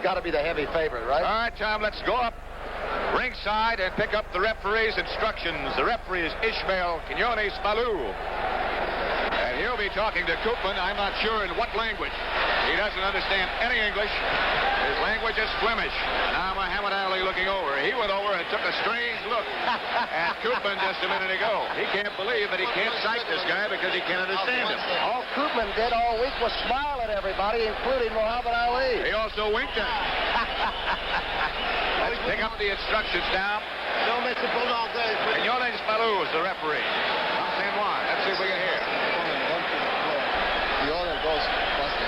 got to be the heavy favorite, right? All right, Tom, let's go up ringside and pick up the referee's instructions. The referee is Ishmael Quinones Baloo. And he'll be talking to Coopman, I'm not sure in what language. He doesn't understand any English. His language is Flemish. Now Muhammad Ali looking over. He went over and took a strange look at Coopman just a minute ago. He can't believe that he can't sight this guy because he can't understand him. All Coopman did all week was smile at everybody, including Muhammad Ali. He also winked at him. Let's pick up the instructions now. Quinones Baloo is the referee. From San Juan. Let's see if we can hear. The other goes faster.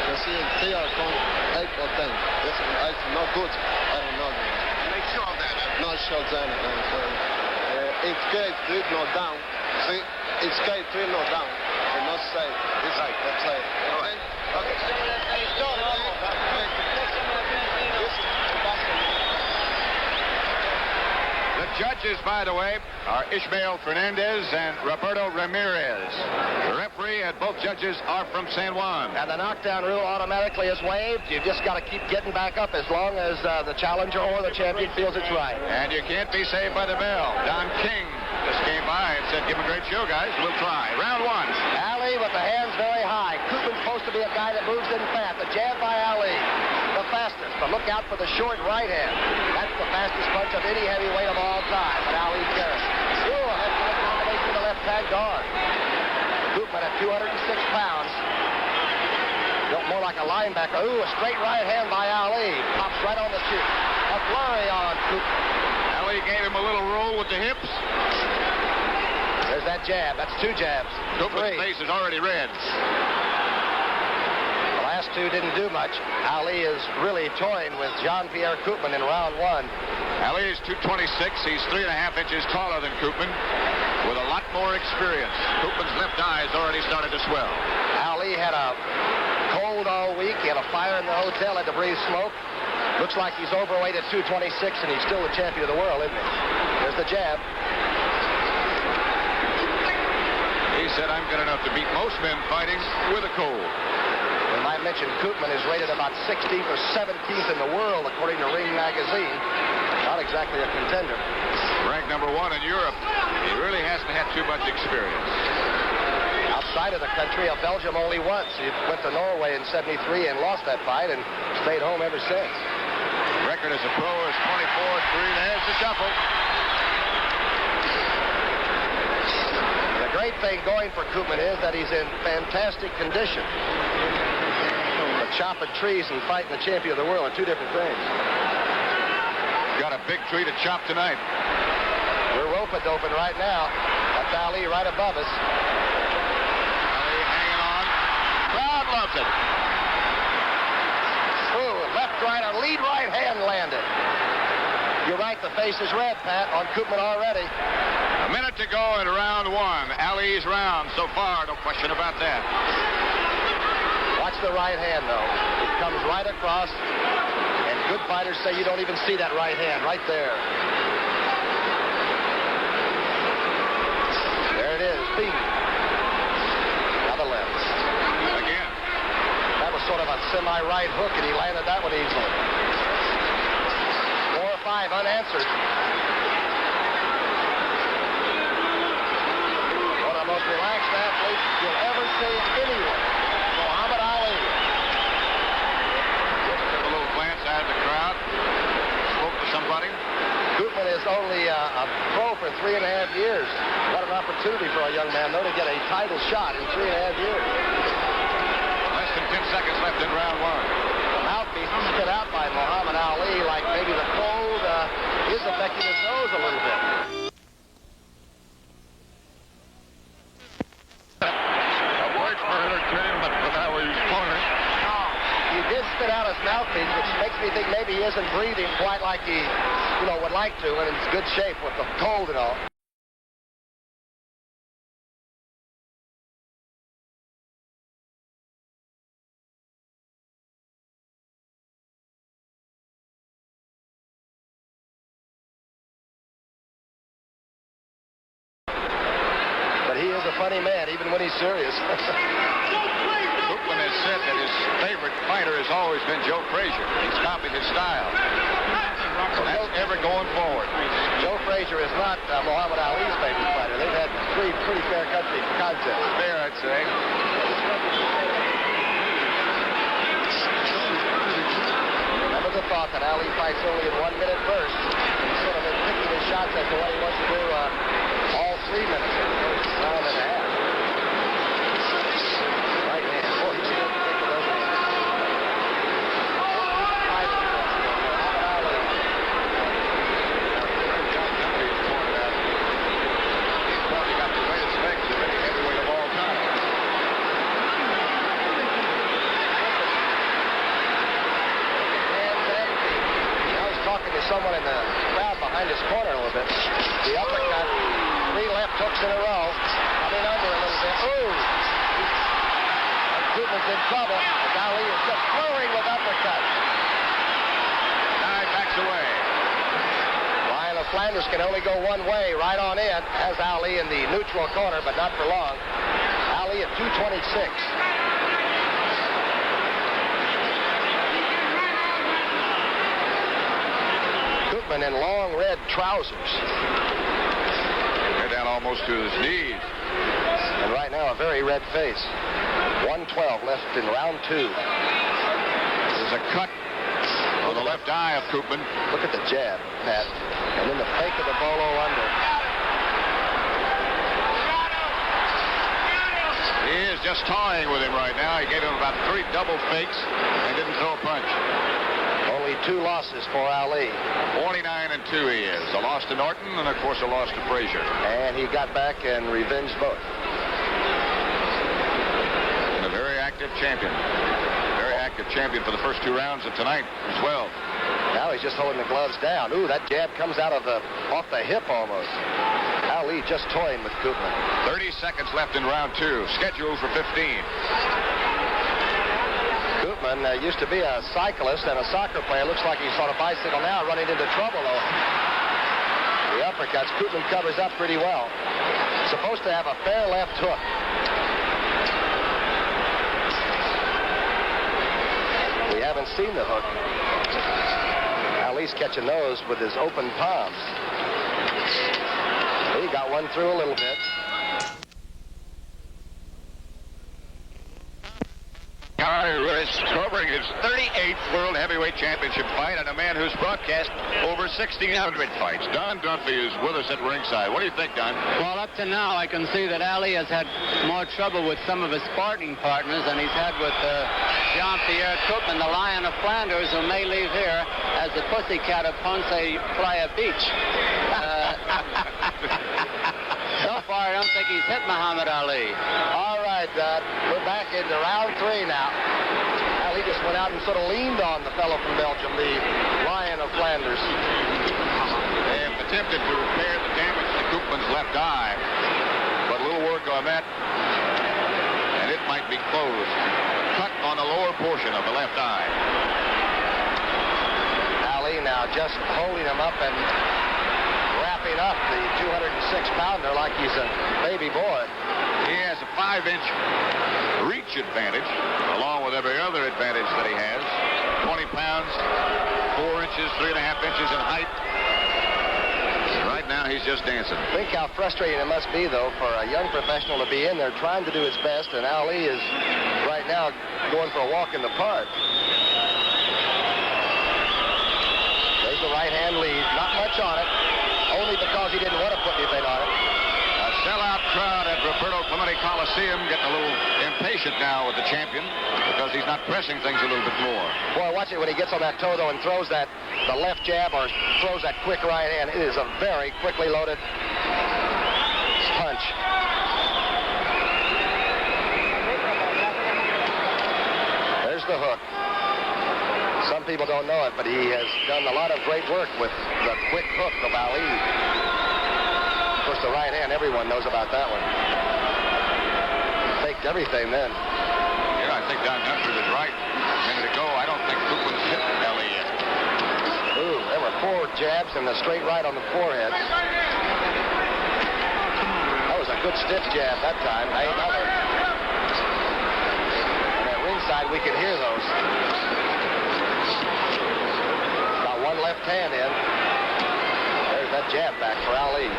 You see, they are going 8 or 10. It's not good. I don't know. Make sure of that. Not sure then. It's gate 3 not down. See, it's gate 3 not down. You must say this side. That's right. Okay. The judges, by the way, are Ishmael Fernandez and Roberto Ramirez. The referee and both judges are from San Juan. And the knockdown rule automatically is waived. You just got to keep getting back up as long as the challenger or the champion feels it's right. And you can't be saved by the bell. Don King just came by and said, give him a great show, guys. We'll try. Round 1. Ali with the hands very high. Koopman's supposed to be a guy that moves in fast. The jab by Ali, the fastest. But look out for the short right hand. That's the fastest punch of any heavyweight of all time. But Ali's carrying. Ooh, that's a combination of the left hand guard. Koopman at 206 pounds. Built more like a linebacker. Ooh, a straight right hand by Ali. Pops right on the cheek. A flurry on Koopman. Ali gave him a little roll with the hips. There's that jab. That's 2 jabs. Koopman's face is already red. The last 2 didn't do much. Ali is really toying with Jean-Pierre Koopman in round 1. Ali is 226. He's 3.5 inches taller than Koopman, with a lot more experience. Koopman's left eye has already started to swell. Ali had a cold all week. He had a fire in the hotel, had to breathe smoke. Looks like he's overweight at 226, and he's still the champion of the world, isn't he? There's the jab. He said, I'm good enough to beat most men fighting with a cold. And I mentioned Koopman is rated about 16th or 17th in the world, according to Ring Magazine. Not exactly a contender. Ranked number 1 in Europe. He really hasn't had too much experience. Outside of the country, of Belgium only once. He went to Norway in '73 and lost that fight and stayed home ever since. Record as a pro is 24-3. There's the shuffle. The great thing going for Koopman is that he's in fantastic condition. But chopping trees and fighting the champion of the world are 2 different things. Got a big tree to chop tonight. We're rope-a-doping right now. That's Ali right above us. Ali hanging on. Crowd loves it. Ooh, left right, a lead right hand landed. You're right, the face is red, Pat, on Koopman already. A minute to go in round 1. Ali's round so far, no question about that. Watch the right hand, though. It comes right across, and good fighters say you don't even see that right hand, right there. There it is, beat. Now the left. Again. That was sort of a semi-right hook, and he landed that one easily. 4 or 5 unanswered. One of the most relaxed athletes you'll ever see anywhere. Muhammad Ali. Took a little glance out of the crowd. Spoke to somebody. Coopman is only a pro for 3.5 years. What an opportunity for a young man, though, to get a title shot in 3.5 years. Less than 10 seconds left in round 1. The mouthpiece is spit out by Muhammad Ali, like maybe the cold is affecting his nose a little bit. A word for entertainment for Ali's corner. He did spit out his mouthpiece, which makes me think maybe he isn't breathing quite like he, would like to, and in good shape with the cold and all. But he is a funny man, even when he's serious. Coopman has said that his favorite fighter has always been Joe Frazier. He's copied his style. So that's ever going forward. Joe Frazier is not Muhammad Ali's favorite fighter. They've had 3 pretty fair country contests. Fair, I'd say. Remember the thought that Ali fights only in 1 minute bursts. He's sort of been picking his shots as to what he wants to do all 3 minutes in the first round and a half. Right hand. Oh, he's still taking those hands. Muhammad Ali. He's probably got the greatest legs of any heavyweight of all time. I was talking to someone in the crowd behind his corner a little bit. The uppercut, 3 left hooks in a row. Coming under a little bit. Ooh! And Coopman's in trouble. As Ali is just flurrying with uppercuts. Now he backs away. Lion of Flanders can only go one way, right on in. Has Ali in the neutral corner, but not for long. Ali at 226. Coopman in long red trousers. They're down almost to his knees. And right now, a very red face. 112 left in round 2. There's a cut on the left eye of Coopman. Look at the jab, Pat. And then the fake of the bolo under. He is just toying with him right now. He gave him about 3 double fakes and didn't throw a punch. Only 2 losses for Ali. 49-2 he is. A loss to Norton and, of course, a loss to Frazier. And he got back and revenged both. And a very active champion. Very active champion for the first 2 rounds of tonight as well. Now he's just holding the gloves down. Ooh, that jab comes out of off the hip almost. Ali just toying with Coopman. 30 seconds left in round 2. Scheduled for 15. Coopman used to be a cyclist and a soccer player. Looks like he's on a bicycle now, running into trouble, though. The uppercuts, Coopman covers up pretty well. Supposed to have a fair left hook. We haven't seen the hook. Ali's catching those with his open palms. He got one through a little bit. Is covering his 38th World Heavyweight Championship fight, and a man who's broadcast over 1,600 fights. Don Dunphy is with us at ringside. What do you think, Don? Well, up to now, I can see that Ali has had more trouble with some of his sparring partners than he's had with Jean-Pierre Coopman, the Lion of Flanders, who may leave here as the pussycat of Ponce Playa Beach. So far, I don't think he's hit Muhammad Ali. All right, we're back into round 3 now. Ali just went out and sort of leaned on the fellow from Belgium, the Lion of Flanders. They have attempted to repair the damage to Coopman's left eye, but a little work on that, and it might be closed. Cut on the lower portion of the left eye. Ali now just holding him up and wrapping up the 206-pounder like he's a baby boy. He has a 5-inch reach advantage, along with every other advantage that he has. 20 pounds, 4 inches, 3.5 inches in height. Right now, he's just dancing. Think how frustrating it must be, though, for a young professional to be in there trying to do his best, and Ali is right now going for a walk in the park. There's the right-hand lead. Not much on it, only because he didn't want to put anything on it. A sellout crowd at Roberto Clemente Coliseum getting a little impatient now with the champion because he's not pressing things a little bit more. Boy, watch it when he gets on that toe, though, and throws the left jab or throws that quick right hand. It is a very quickly loaded punch. There's the hook. Some people don't know it, but he has done a lot of great work with the quick hook of Ali. Of course, the right hand, everyone knows about that one. Faked everything then. Yeah, I think Don Dunphy was right a minute ago. I don't think Coopman's hit Ali yet. Ooh, there were 4 jabs and a straight right on the forehead. That was a good stiff jab that time. And at we can hear those. Got one left hand in. There's that jab back for Ali.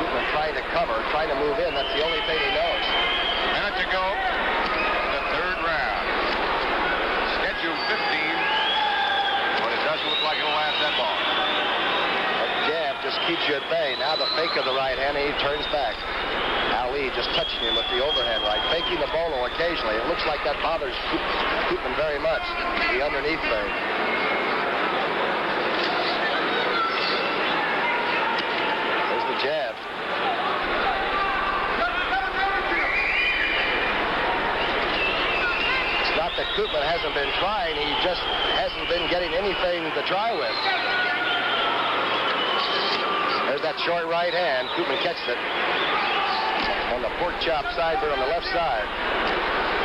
Coopman trying to cover, trying to move in. That's the only thing he knows. Minute to go in the third round. Scheduled 15, but it doesn't look like it'll last that long. That jab just keeps you at bay. Now the fake of the right hand, and he turns back. Ali just touching him with the overhand right, faking the bolo occasionally. It looks like that bothers Coopman very much, the underneath thing. There's the jab. It's not that Coopman hasn't been trying, he just hasn't been getting anything to try with. There's that short right hand. Coopman catches it. On the pork chop sideburn on the left side.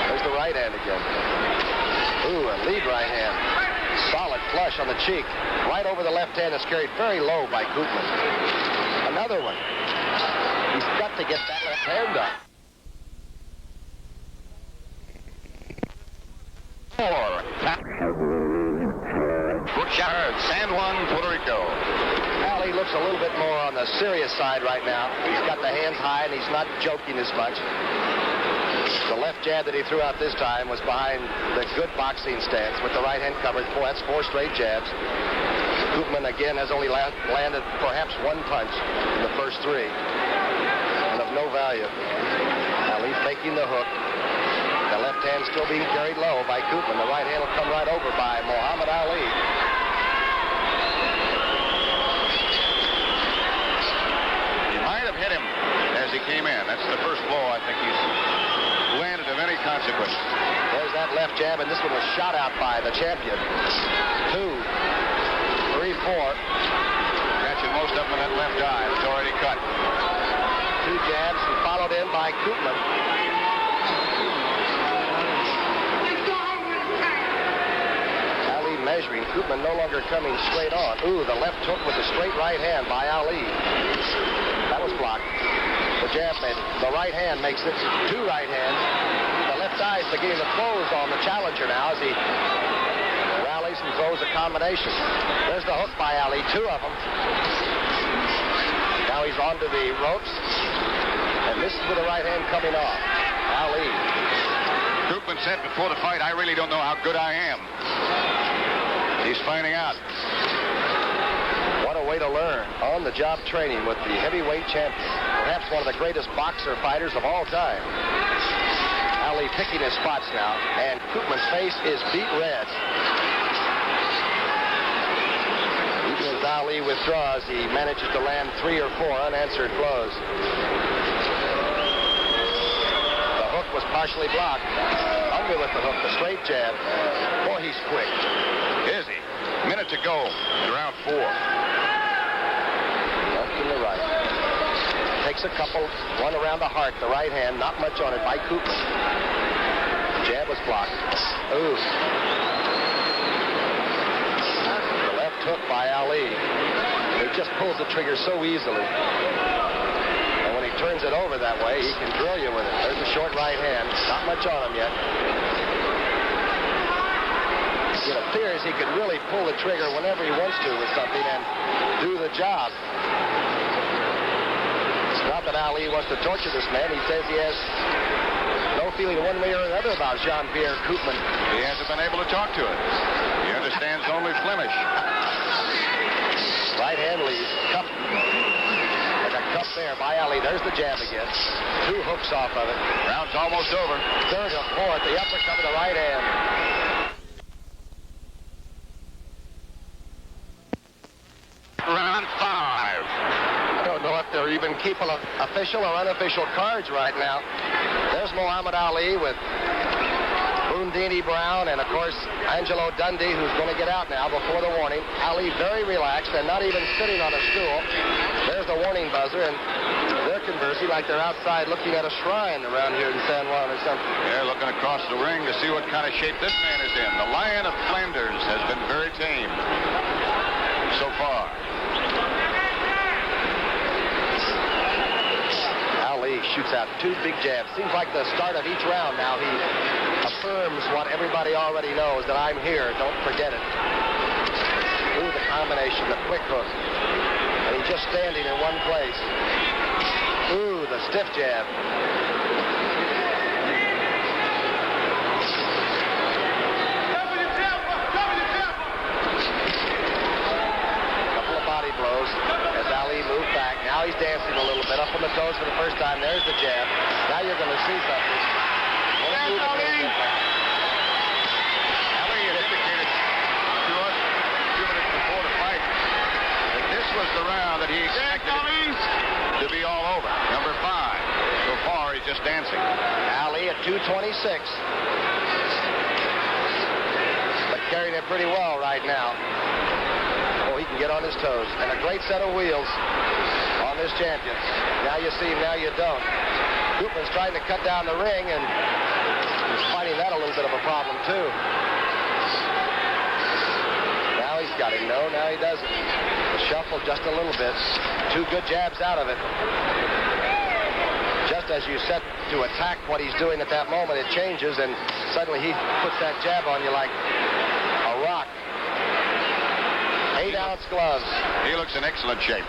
There's the right hand again. Ooh, a lead right hand. Solid flush on the cheek. Right over the left hand is carried very low by Coopman. Another one. He's got to get that left hand up. 4. Brookshire, San Juan, Puerto Rico. Ali looks a little bit more on the serious side right now. He's got the hands high and he's not joking as much. The left jab that he threw out this time was behind the good boxing stance with the right hand covered. Boy, that's 4 straight jabs. Coopman again has only landed perhaps 1 punch in the first 3. And of no value. Ali faking the hook. The left hand still being carried low by Coopman. The right hand will come right over by Muhammad Ali. Hit him as he came in. That's the first blow I think he's landed of any consequence. There's that left jab, and this one was shot out by the champion. 2, 3, 4. Catching most of them in that left eye. It's already cut. 2 jabs and followed in by Coopman. Ali measuring. Coopman no longer coming straight on. Ooh, the left hook with the straight right hand by Ali. That was blocked. The jab made it. The right hand makes it 2 right hands. The left eye is beginning to close on the challenger now as he rallies and throws a combination. There's the hook by Ali, 2 of them. Now he's onto the ropes. And this is with the right hand coming off. Ali. Coopman said before the fight, I really don't know how good I am. He's finding out. What a way to learn. On-the-job training with the heavyweight champion. Perhaps one of the greatest boxer fighters of all time. Ali picking his spots now, and Koopman's face is beet red. Even as Ali withdraws, he manages to land 3 or 4 unanswered blows. The hook was partially blocked. Under with the hook, the straight jab. Boy, he's quick. Is he? Minute to go in round 4. Left and the right. Takes a couple. One around the heart, the right hand. Not much on it by Coopman. Jab was blocked. Ooh. The left hook by Ali. He just pulls the trigger so easily. And when he turns it over that way, he can drill you with it. There's a short right hand. Not much on him yet. It appears he could really pull the trigger whenever he wants to with something and do the job. It's not that Ali wants to torture this man. He says he has no feeling one way or another about Jean-Pierre Coopman. He hasn't been able to talk to it. He understands only Flemish. Right hand lead. Cup. Like a cup there by Ali. There's the jab again. 2 hooks off of it. Round's almost over. Third and fourth. The uppercut with the right hand. Round 5. I don't know if they're even keeping official or unofficial cards right now. There's Muhammad Ali with Boondini Brown and, of course, Angelo Dundee, who's going to get out now before the warning. Ali very relaxed and not even sitting on a stool. There's the warning buzzer, and they're conversing like they're outside looking at a shrine around here in San Juan or something. They're looking across the ring to see what kind of shape this man is in. The Lion of Flanders has been very tame so far. Ali shoots out 2 big jabs. Seems like the start of each round now he reaffirms what everybody already knows, that I'm here. Don't forget it. Ooh, the combination, the quick hook. And he's just standing in one place. Ooh, the stiff jab. Couple of body blows as Ali moved back. Now he's dancing a little bit, up on the toes for the first time. There's the jab. Now you're going to see something. Ali had indicated to us a few minutes before the fight that this was the round that he expected it to be all over. Number 5. So far, he's just dancing. Ali at 226. But carrying it pretty well right now. Oh, he can get on his toes. And a great set of wheels on this champion. Now you see him, now you don't. Coopman's trying to cut down the ring, and he's finding that a little bit of a problem, too. Now he's got him. No, now he doesn't. The shuffle just a little bit. 2 good jabs out of it. Just as you set to attack what he's doing at that moment, it changes, and suddenly he puts that jab on you like a rock. 8-ounce gloves. He looks in excellent shape.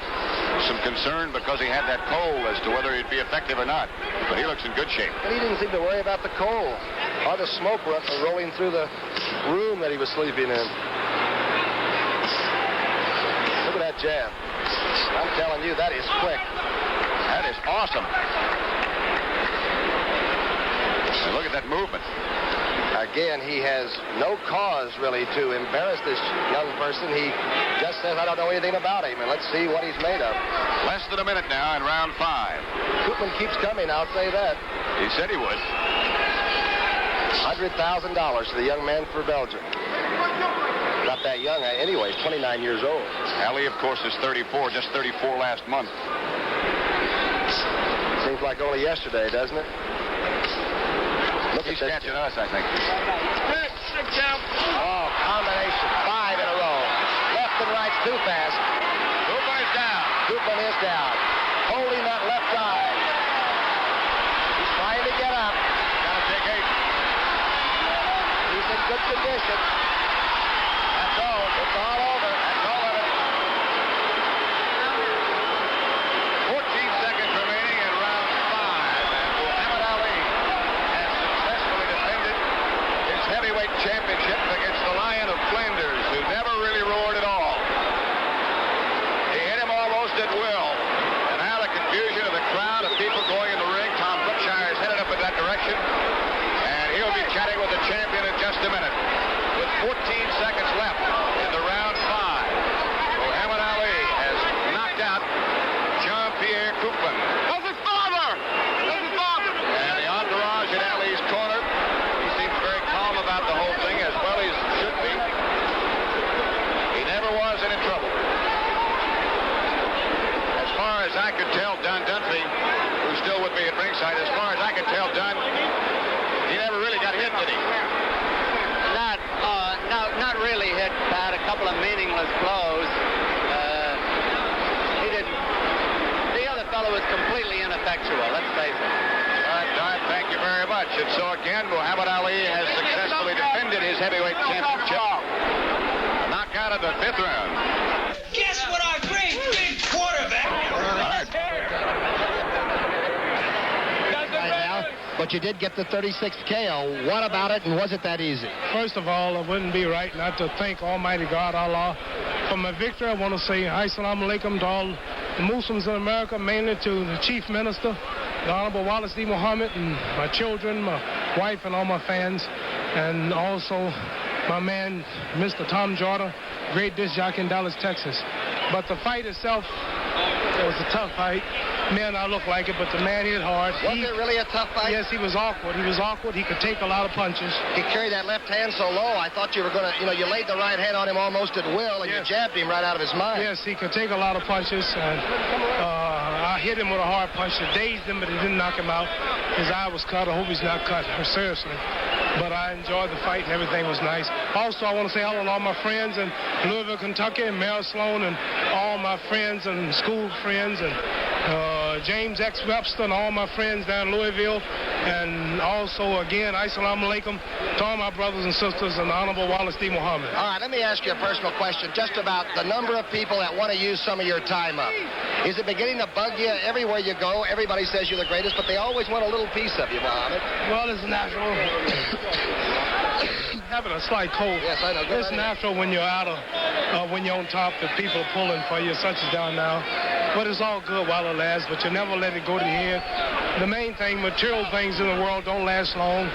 Some concern because he had that cold as to whether he'd be effective or not. But he looks in good shape. But he didn't seem to worry about the cold or the smoke rolling through the room that he was sleeping in. Look at that jab. I'm telling you, that is quick. That is awesome. And look at that movement. Again, he has no cause, really, to embarrass this young person. He just says, I don't know anything about him, and let's see what he's made of. Less than a minute now in round 5. Coopman keeps coming, I'll say that. He said he would. $100,000 to the young man for Belgium. Not that young anyway, he's 29 years old. Ali, of course, is 34, just 34 last month. Seems like only yesterday, doesn't it? Look He's at this. catching us, I think. Oh, combination. 5 in a row. Left and right's too fast. Coopman is down. Coopman is down. Holding that left eye. He's trying to get up. Got to take 8. He's in good condition. That's all. It's all over. That's all of it. 14 seconds remaining in round 5. And Muhammad Ali has successfully defended his heavyweight championship against the Lion of Flanders, who never really roared at all. He hit him almost at will. And now the confusion of the crowd of people going in the ring. Tom Brookshire is headed up in that direction. And he'll be chatting with the champion in just a minute. With 14 seconds left in the round 5. Muhammad Ali has knocked out Jean-Pierre Coopman. That's his father! That's his father! And the entourage in Ali's corner, he seems very calm about the whole thing, as well as should be. He never was in trouble. As far as I could tell, Don Dunphy, who's still with me at ringside, as far as I could tell, Don, he never really got hit, did he? Not really hit, Pat. A couple of meaningless blows. He didn't. The other fellow was completely ineffectual, let's face it. All right, Don, thank you very much. And so again, Muhammad Ali has successfully defended his heavyweight championship. A knockout in the 5th round. Guess what our great big quarterback. But you did get the 36th KO. What about it, and was it that easy? First of all, it wouldn't be right not to thank Almighty God, Allah, for my victory. I want to say Assalamu alaikum to all the Muslims in America, mainly to the Chief Minister, the Honorable Wallace D. Muhammad, and my children, my wife, and all my fans, and also my man, Mr. Tom Jordan, great disc jockey in Dallas, Texas. But the fight itself, it was a tough fight. Man, I look like it, but the man hit hard. Was it really a tough fight? Yes, he was awkward. He was awkward. He could take a lot of punches. He carried that left hand so low, I thought you were going to, you laid the right hand on him almost at will, and Yes. you jabbed him right out of his mind. Yes, he could take a lot of punches. And I hit him with a hard punch that dazed him, but it didn't knock him out. His eye was cut. I hope he's not cut, seriously. But I enjoyed the fight, and everything was nice. Also, I want to say hello to all my friends in Louisville, Kentucky, and Mary Sloan, and all my friends and school friends, and James X. Webster and all my friends down in Louisville. And also, again, assalamu alaikum to all my brothers and sisters and the Honorable Wallace D. Muhammad. All right, let me ask you a personal question just about the number of people that want to use some of your time up. Is it beginning to bug you? Everywhere you go, everybody says you're the greatest, but they always want a little piece of you, Muhammad. Well, it's natural. Having a slight cold. Yes, I know. It's natural when you're when you're on top that people are pulling for you, such as down now. But it's all good while it lasts, but you never let it go to your head. The main thing, material things in the world don't last long,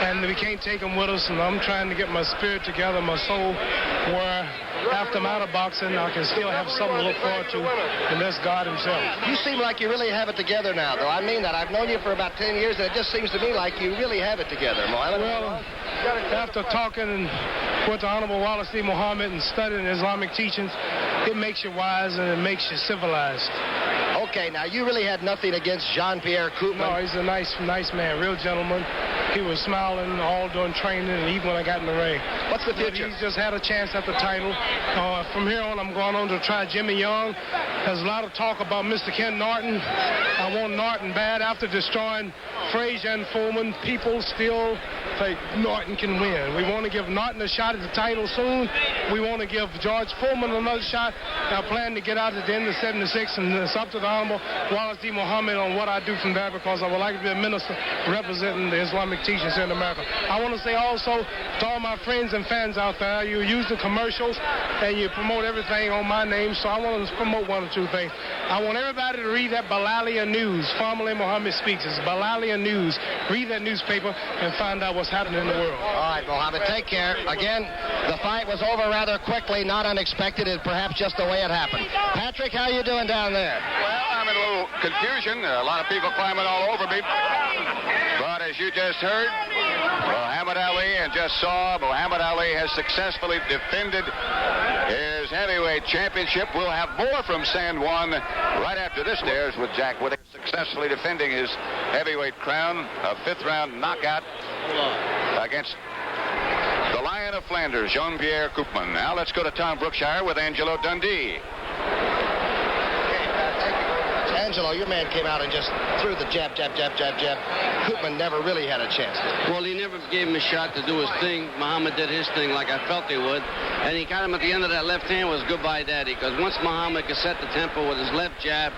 and we can't take them with us, and I'm trying to get my spirit together, my soul, where after I'm out of boxing, I can still have something to look forward to, and that's God himself. You seem like you really have it together now, though. I mean that. I've known you for about 10 years, and it just seems to me like you really have it together, Mohammed. Well, after talking with the Honorable Wallace D. Muhammad and studying Islamic teachings, it makes you wise and it makes you civilized. Okay, now you really had nothing against Jean-Pierre Coopman. No, he's a nice man, real gentleman. He was smiling all during training and even when I got in the ring. What's the future? He's just had a chance at the title. From here on, I'm going on to try Jimmy Young. There's a lot of talk about Mr. Ken Norton. I want Norton bad. After destroying Frazier and Foreman, people still think Norton can win. We want to give Norton a shot at the title soon. We want to give George Foreman another shot. I plan to get out at the end of 76, and it's up to the Honorable Wallace D. Muhammad on what I do from there, because I would like to be a minister representing the Islamic teachings in America. I want to say also to all my friends and fans out there, you use the commercials and you promote everything on my name, so I want to promote one or two things. I want everybody to read that Balalia News. Formerly Muhammad Speaks. It's Balalia News. Read that newspaper and find out what's happening in the world. All right, Mohammed, take care. Again, the fight was over rather quickly, not unexpected, and perhaps just the way it happened. Patrick, how you doing down there? Well, I'm in a little confusion. A lot of people climbing all over me. But as you just heard, Muhammad Ali, and just saw, Muhammad Ali has successfully defended his heavyweight championship. We'll have more from San Juan right after this airs with Jack Whittaker successfully defending his heavyweight crown. A fifth-round knockout against the Lion of Flanders, Jean-Pierre Coopman. Now let's go to Tom Brookshire with Angelo Dundee. Angelo, your man came out and just threw the jab. Coopman never really had a chance. Well, he never gave him a shot to do his thing. Muhammad did his thing like I felt he would. And he got him at the end of that left hand was goodbye daddy, because once Muhammad could set the tempo with his left jab,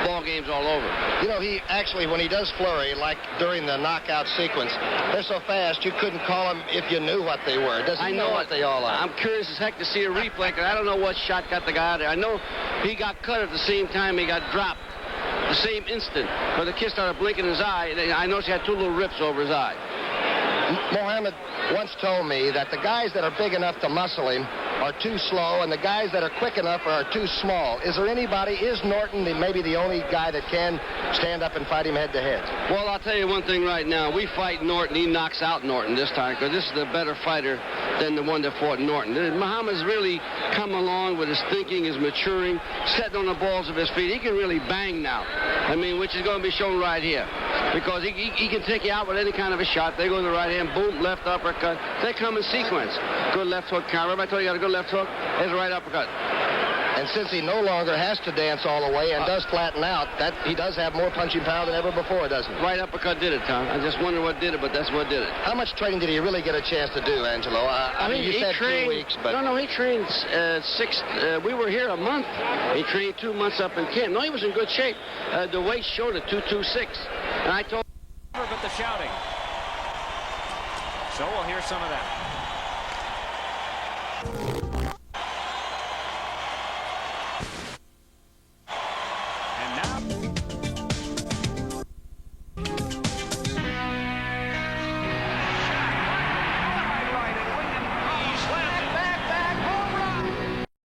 ball game's all over. You know, he actually, when he does flurry, like during the knockout sequence, they're so fast you couldn't call them if you knew what they were. Does he know what they all are? I'm curious as heck to see a replay, because I don't know what shot got the guy out there. I know he got cut at the same time he got dropped. The same instant, but the kid started blinking his eye. I noticed he had two little rips over his eye. Mohammed once told me that the guys that are big enough to muscle him are too slow, and the guys that are quick enough are too small. Is Norton maybe the only guy that can stand up and fight him head-to-head? Well, I'll tell you one thing right now. We fight Norton. He knocks out Norton this time, because this is the better fighter than the one that fought Norton. Muhammad's really come along with his thinking, his maturing, setting on the balls of his feet. He can really bang now. I mean, which is going to be shown right here, because he can take you out with any kind of a shot. They go to the right hand, boom, left uppercut. They come in sequence. Good left hook counter. Remember I told you, got a good left hook? There's a right uppercut. And since he no longer has to dance all the way and does flatten out, that he does have more punching power than ever before, doesn't he? Right uppercut did it, Tom. I just wonder what did it, but that's what did it. How much training did he really get a chance to do, Angelo? I mean, you said trained, 2 weeks, but... No, he trained we were here a month. He trained 2 months up in camp. No, he was in good shape. The weight showed it, 226. And I told but the shouting. So we'll hear some of that.